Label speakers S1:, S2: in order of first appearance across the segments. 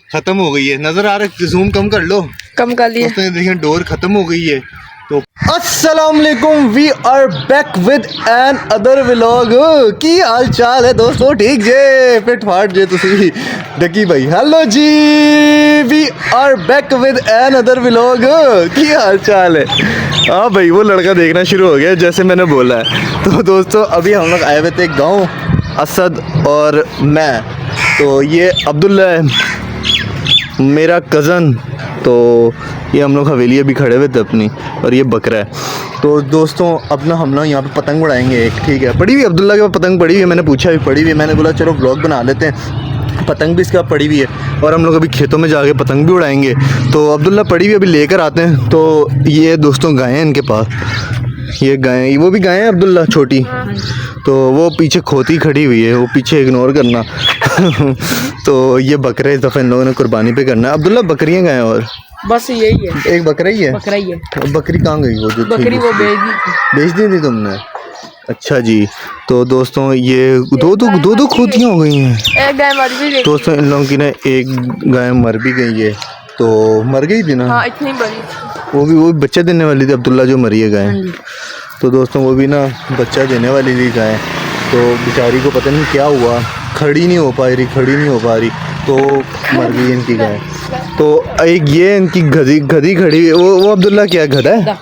S1: खत्म हो गई है, नजर आ रहा है, जूम कम कर लो,
S2: कम कर लिए।
S1: दोस्तों देखिए डोर खत्म हो गई है। तो अस्सलाम वालेकुम, we are back with another vlog. की हाल चाल है दोस्तों? ठीक जे फिट फाट जे तुसी डकी भाई। हेलो जी, we are back with another vlog. की हाल चाल है? हाँ भाई, वो लड़का देखना शुरू हो गया जैसे मैंने बोला है। तो दोस्तों अभी हम लोग आए हुए थे गाँव, असद और मैं। तो ये अब्दुल्ला है मेरा कज़न। तो ये हम लोग हवेली अभी खड़े हुए थे अपनी, और ये बकरा है। तो दोस्तों अब ना हम लोग यहाँ पे पतंग उड़ाएंगे एक, ठीक है? पड़ी हुई अब्दुल्ला के पास पतंग पड़ी हुई है, मैंने पूछा भी पड़ी हुई है, मैंने बोला चलो व्लॉग बना लेते हैं। पतंग भी इसके पास पड़ी हुई है और हम लोग अभी खेतों में जाके पतंग भी उड़ाएंगे। तो अब्दुल्ला पड़ी हुई अभी लेकर आते हैं। तो ये दोस्तों गायें हैं इनके पास, ये गायें, वो भी गायें हैं अब्दुल्ला छोटी। तो वो पीछे खोती खड़ी हुई है, वो पीछे इग्नोर करना। तो ये बकरे इस दफ़ा इन लोगों ने कुर्बानी पे करना है। अब्दुल्ला बकरियाँ गायें और
S2: बस यही है,
S1: एक बकरा ही है।
S2: बकरा ही है।
S1: बकरी कहाँ गई वो जो
S2: बकरी? वो
S1: बेच दी थी तुमने? अच्छा जी। तो दोस्तों ये दो खोतियाँ हो गई हैं।
S2: एक गाय मर भी गई
S1: दोस्तों इन लोगों की ना एक गाय मर भी गई है। तो मर गई थी ना?
S2: हाँ, इतनी बड़ी।
S1: वो भी बच्चा देने वाली थी अब्दुल्ला जो मरी है गाय। तो दोस्तों वो भी ना बच्चा देने वाली थी गाय। तो बेचारी को पता नहीं क्या हुआ, खड़ी नहीं हो पा रही, तो मर गई इनकी गाय। तो एक ये इनकी गधी खड़ी, वो अब्दुल्ला क्या गधा है?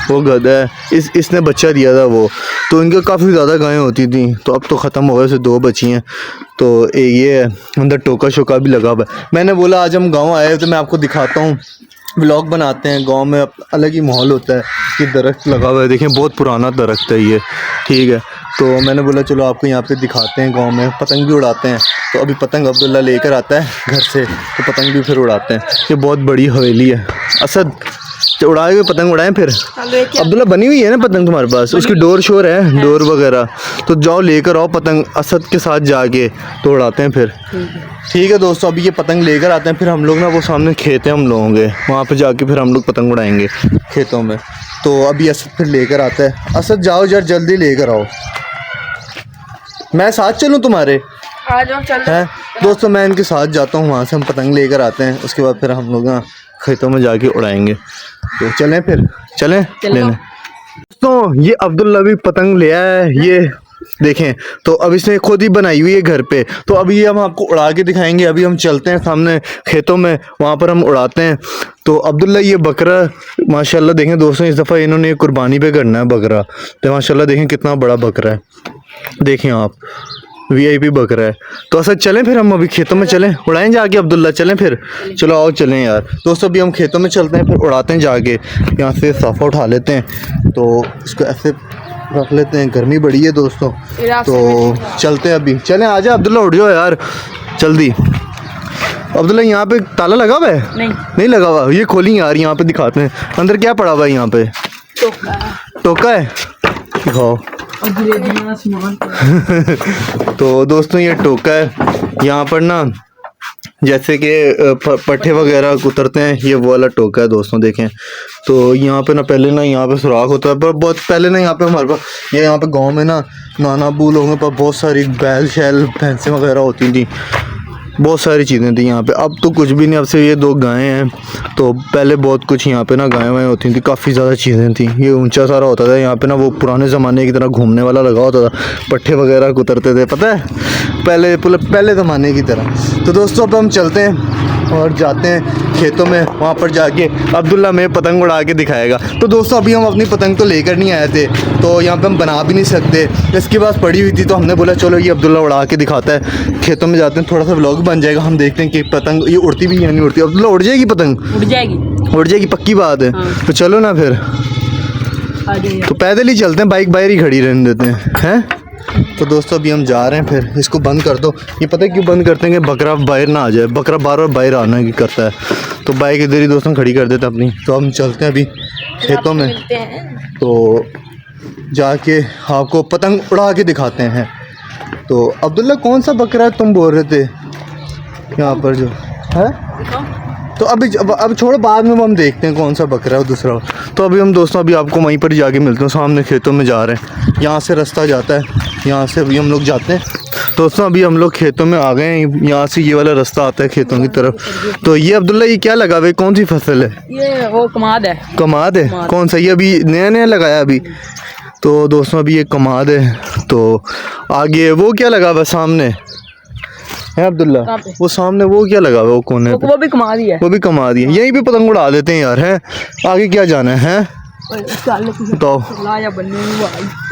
S1: वो गधा है, इसने बच्चा दिया था वो। तो इनके काफ़ी ज़्यादा गायें होती थी, तो अब तो ख़त्म हो गए, उसे 2 बची हैं। तो ये है अंदर टोका शोका भी लगा हुआ है। मैंने बोला आज हम गाँव आए तो मैं आपको दिखाता हूँ, व्लॉग बनाते हैं। गांव में अलग ही माहौल होता है। ये दरख्त लगा हुआ है, देखें बहुत पुराना दरख्त है ये, ठीक है? तो मैंने बोला चलो आपको यहाँ पे दिखाते हैं, गांव में पतंग भी उड़ाते हैं। तो अभी पतंग अब्दुल्ला लेकर आता है घर से, तो पतंग भी फिर उड़ाते हैं। ये बहुत बड़ी हवेली है। असद उड़ाए हुए पतंग उड़ाएं फिर? अब्दुल्ला बनी हुई है ना पतंग तुम्हारे पास? उसकी डोर शोर है, डोर वगैरह, तो जाओ लेकर आओ पतंग असद के साथ जाके, तो उड़ाते हैं फिर। ठीक है दोस्तों, अभी ये पतंग लेकर आते हैं, फिर हम लोग ना वो सामने खेत है हम लोगों के, वहाँ पे जाके फिर हम लोग पतंग उड़ाएंगे खेतों में। तो अभी असद फिर लेकर आता है। असद जाओ जरा जल्दी लेकर आओ, मैं साथ चलूँ तुम्हारे?
S2: आ जाओ, चल।
S1: हैं दोस्तों मैं इनके साथ जाता हूँ, वहाँ से हम पतंग लेकर आते हैं, उसके बाद फिर हम लोग ना खेतों में जाके उड़ाएंगे। तो चलें फिर, चलें लेने। दोस्तों ये अब्दुल्ला भी पतंग ले आया है, ये देखें। तो अब इसने खुद ही बनाई हुई है घर पे। तो अभी ये हम आपको उड़ा के दिखाएंगे। अभी हम चलते हैं सामने खेतों में, वहाँ पर हम उड़ाते हैं। तो अब्दुल्ला ये बकरा माशाल्लाह देखें दोस्तों, इस दफ़ा इन्होंने कुर्बानी पे करना है बकरा। तो माशाल्लाह देखें कितना बड़ा बकरा है, देखें आप, VIP बकरा है। तो असद चलें फिर, हम अभी खेतों में चलें, उड़ाएं जाके अब्दुल्ला, चलें फिर? चलो आओ चलें यार। दोस्तों अभी हम खेतों में चलते हैं, फिर उड़ाते हैं जाके। यहाँ से साफ़ा उठा लेते हैं, तो इसको ऐसे रख लेते हैं, गर्मी बड़ी है दोस्तों। तो चलते हैं अभी, चलें। आ जाए अब्दुल्ला, उठ जाओ यार जल्दी। अब्दुल्ला यहाँ पे ताला लगा हुआ है? नहीं लगा हुआ, ये खोली यार, यहाँ पे दिखाते हैं अंदर क्या पड़ा हुआ है। यहाँ पे टोका है, दिखाओ। तो दोस्तों ये टोका है। यहाँ पर ना जैसे कि पट्टे वगैरह उतरते हैं, ये वो वाला टोका है दोस्तों, देखें। तो यहाँ पे ना पहले ना यहाँ पे सुराख होता है, पर बहुत पहले ना यहाँ पे हमारे पास ये यहाँ पे गांव में ना नाना अबू लोगों के पास बहुत सारी बैल शैल भैंसें वगैरह होती थी, बहुत सारी चीज़ें थी यहाँ पे। अब तो कुछ भी नहीं, अब से ये 2 गायें हैं। तो पहले बहुत कुछ यहाँ पे ना गायें वायें होती थी, काफ़ी ज़्यादा चीज़ें थी। ये ऊंचा सारा होता था यहाँ पे ना, वो पुराने ज़माने की तरह घूमने वाला लगा होता था, पट्टे वगैरह कुतरते थे, पता है, पहले ज़माने की तरह। तो दोस्तों अब हम चलते हैं और जाते हैं खेतों में, वहाँ पर जाके अब्दुल्ला में पतंग उड़ा के दिखाएगा। तो दोस्तों अभी हम अपनी पतंग तो लेकर नहीं आए थे, तो यहाँ पे हम बना भी नहीं सकते, इसके पास पड़ी हुई थी। तो हमने बोला चलो ये अब्दुल्ला उड़ा के दिखाता है, खेतों में जाते हैं, थोड़ा सा व्लॉग बन जाएगा। हम देखते हैं कि पतंग ये उड़ती भी या नहीं उड़ती। अब्दुल्ला उड़ जाएगी पतंग? उड़ जाएगी पक्की बात है। तो चलो ना फिर, तो पैदल ही चलते हैं, बाइक बाहर ही खड़ी रहने देते हैं। तो दोस्तों अभी हम जा रहे हैं, फिर इसको बंद कर दो। ये पता है क्यों बंद करते हैं? कि बकरा बाहर ना आ जाए, बकरा बार बार बाहर आना की करता है। तो बाइक इधर ही दोस्तों खड़ी कर देते हैं अपनी। तो हम चलते हैं अभी खेतों में, तो जाके आपको पतंग उड़ा के दिखाते हैं। तो अब्दुल्ला कौन सा बकरा तुम बोल रहे थे यहाँ पर जो है? तो अब छोड़ो, बाद में हम देखते हैं कौन सा बकरा है दूसरा। तो अभी हम दोस्तों अभी आपको वहीं पर जाके मिलते हैं, सामने खेतों में जा रहे हैं, यहाँ से रास्ता जाता है, यहाँ से अभी हम लोग जाते हैं। दोस्तों अभी हम लोग खेतों में आ गए हैं, यहाँ से ये वाला रास्ता आता है खेतों की तरफ। तो ये अब्दुल्ला ये क्या लगा हुआ, कौन सी फसल है?
S2: ये वो कमाद है।
S1: कमाद है? कौन सा? ये अभी नया नया लगाया अभी? तो दोस्तों अभी ये कमाद है। तो आगे वो क्या लगा हुआ सामने है अब्दुल्ला? वो सामने वो क्या लगा हुआ वो कोने पे?
S2: वो भी कमाद ही है।
S1: वो भी कमाद ही है। यहीं पे पतंग उड़ा लेते हैं यार, है आगे क्या जाना है? तो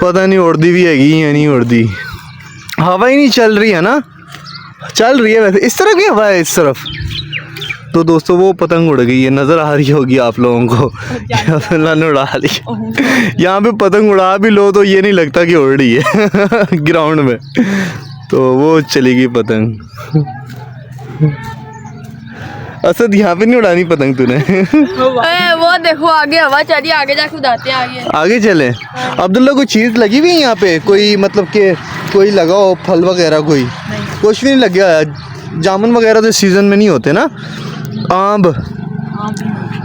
S1: पता नहीं उड़ती भी हैगी या नहीं उड़ती, हवा ही नहीं चल रही है ना, चल रही है वैसे, इस तरफ की हवा है इस तरफ। तो दोस्तों वो पतंग उड़ गई है, नज़र आ रही होगी आप लोगों को, अब्दुल्ला ने उड़ा ली। यहाँ पे पतंग उड़ा भी लो तो ये नहीं लगता कि उड़ रही है ग्राउंड में। तो वो चली गई पतंग। असद यहाँ पे नहीं उड़ानी पतंग तूने?
S2: वो देखो आगे हवा चल रही है, आगे जाके उड़ाते हैं। आगे
S1: चले। अब्दुल्ला कोई चीज़ लगी हुई है यहाँ पे, कोई मतलब के कोई लगा हो फल वगैरह? कोई कुछ भी नहीं लग गया। जामुन वगैरह तो सीज़न में नहीं होते ना,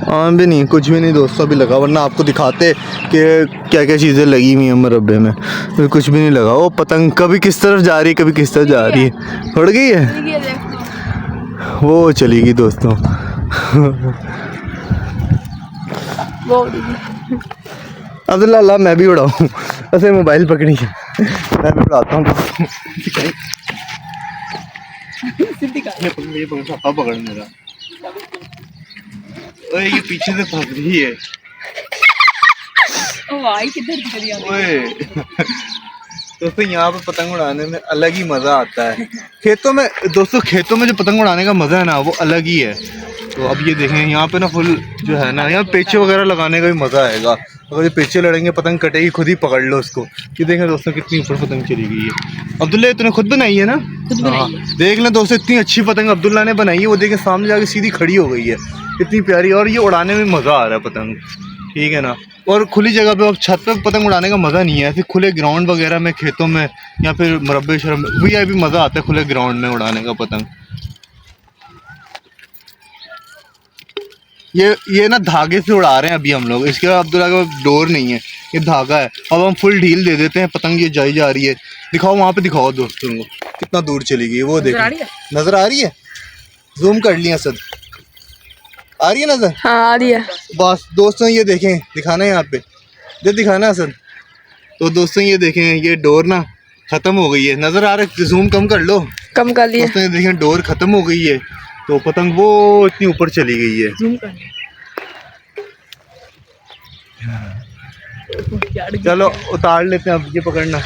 S1: आम भी नहीं, कुछ भी नहीं दोस्तों अभी लगा, वरना आपको दिखाते कि क्या क्या चीज़ें लगी हुई हैं मुरब्बे में। तो कुछ भी नहीं लगा। वो पतंग कभी किस तरफ जा रही है, कभी किस तरफ जा रही है, उड़ गई है, वो चली गई दोस्तों। अब्दुल्ला अल्लाह मैं भी उड़ाऊँ, ऐसे मोबाइल पकड़ी है, मैं भी उड़ाता हूँ। पकड़ मेरा, ओए ये पीछे से फंस रही है। ओए दोस्तों यहाँ पे पतंग उड़ाने में अलग ही मज़ा आता है। खेतों में दोस्तों, खेतों में जो पतंग उड़ाने का मज़ा है ना वो अलग ही है। तो अब ये देखें यहाँ पे ना फुल जो है ना, यहाँ पेचे वगैरह लगाने का भी मज़ा आएगा। अगर ये पेचे लड़ेंगे पतंग कटेगी, खुद ही पकड़ लो उसको। ये देखें दोस्तों कितनी ऊपर पतंग चली गई है। अब्दुल्ला तूने खुद बनाई है ना? हाँ देख लें दोस्तों, इतनी अच्छी पतंग अब्दुल्ला ने बनाई है। वो देखें सामने जाके सीधी खड़ी हो गई है, इतनी प्यारी, और ये उड़ाने में मज़ा आ रहा है पतंग, ठीक है ना। और खुली जगह पे, अब छत पे पतंग उड़ाने का मज़ा नहीं है, ऐसे खुले ग्राउंड वगैरह में, खेतों में या फिर मुरब्बे शरब भी मज़ा आता है खुले ग्राउंड में उड़ाने का पतंग। ये ना धागे से उड़ा रहे हैं अभी हम लोग, इसके बाद अब्दुल्ला का डोर नहीं है, ये धागा है। अब हम फुल ढील दे देते हैं, पतंग ये जाई जा रही है। दिखाओ वहाँ पे, दिखाओ दोस्तों को कितना दूर चली गई है। वो देखो नज़र आ रही है, जूम कर लिया सद, आ रही है नज़र? हाँ आ रही है। बस दोस्तों ये देखें, दिखाना है यहाँ पे, जब दिखाना है सद। तो दोस्तों ये देखें, ये डोर ना ख़त्म हो गई है, नज़र आ रहा है? जूम कम कर लो, कम कर लिया। दोस्तों ये देखें डोर ख़त्म हो गई है, तो पतंग वो इतनी ऊपर चली गई है। जूम कर। चलो उतार लेते हैं अब, ये पकड़ना।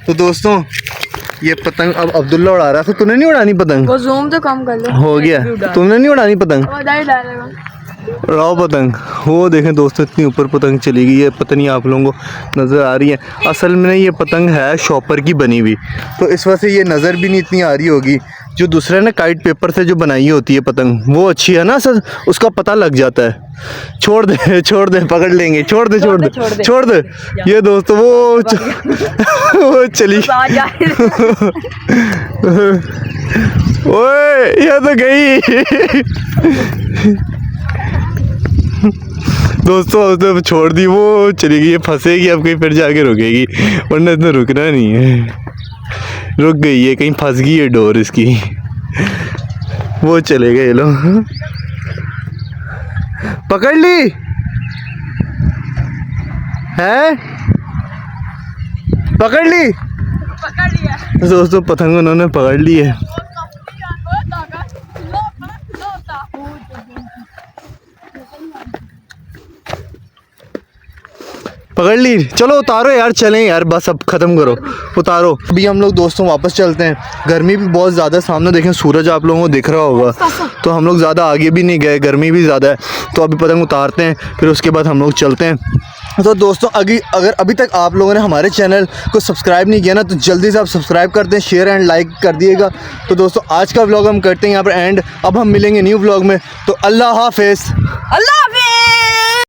S1: तो दोस्तों ये पतंग अब अब्दुल्ला उड़ा रहा था। तूने नहीं उड़ानी पतंग? वो जूम तो कम कर लो, हो गया। तूने नहीं उड़ानी पतंग? उड़ाओ पतंग। वो देखें दोस्तों इतनी ऊपर पतंग चली गई है, पता नहीं आप लोगों को नज़र आ रही है? असल में ये पतंग है शॉपर की बनी हुई, तो इस वजह से ये नज़र भी नहीं इतनी आ रही होगी। जो दूसरा ना काइट पेपर से जो बनाई होती है पतंग, वो अच्छी है ना सर, उसका पता लग जाता है। छोड़ दे पकड़ लेंगे, छोड़ दे। ये दोस्तों वो चली। ओए ये तो गई। दोस्तों उसने छोड़ दी, वो चली गई, फंसेगी अब कहीं फिर जाके रुकेगी, वरना इतना रुकना नहीं है। रुक गई है, कहीं फंस गई है डोर इसकी, वो चले गए लोग। पकड़ ली है, पकड़ लिया दोस्तों, पतंग उन्होंने पकड़ ली है। पकड़ ली, चलो उतारो यार, चलें यार, बस अब ख़त्म करो, उतारो। अभी हम लोग दोस्तों वापस चलते हैं, गर्मी भी बहुत ज़्यादा, सामने देखें सूरज आप लोगों को दिख रहा होगा, तो हम लोग ज़्यादा आगे भी नहीं गए, गर्मी भी ज़्यादा है। तो अभी पतंग उतारते हैं, फिर उसके बाद हम लोग चलते हैं। तो दोस्तों अगर अभी तक आप लोगों ने हमारे चैनल को सब्सक्राइब नहीं किया ना, तो जल्दी से आप सब्सक्राइब कर दें, शेयर एंड लाइक कर दिएगा। तो दोस्तों आज का व्लॉग हम करते हैं यहाँ पर एंड। अब हम मिलेंगे न्यू व्लॉग में, तो अल्लाह हाफिज़।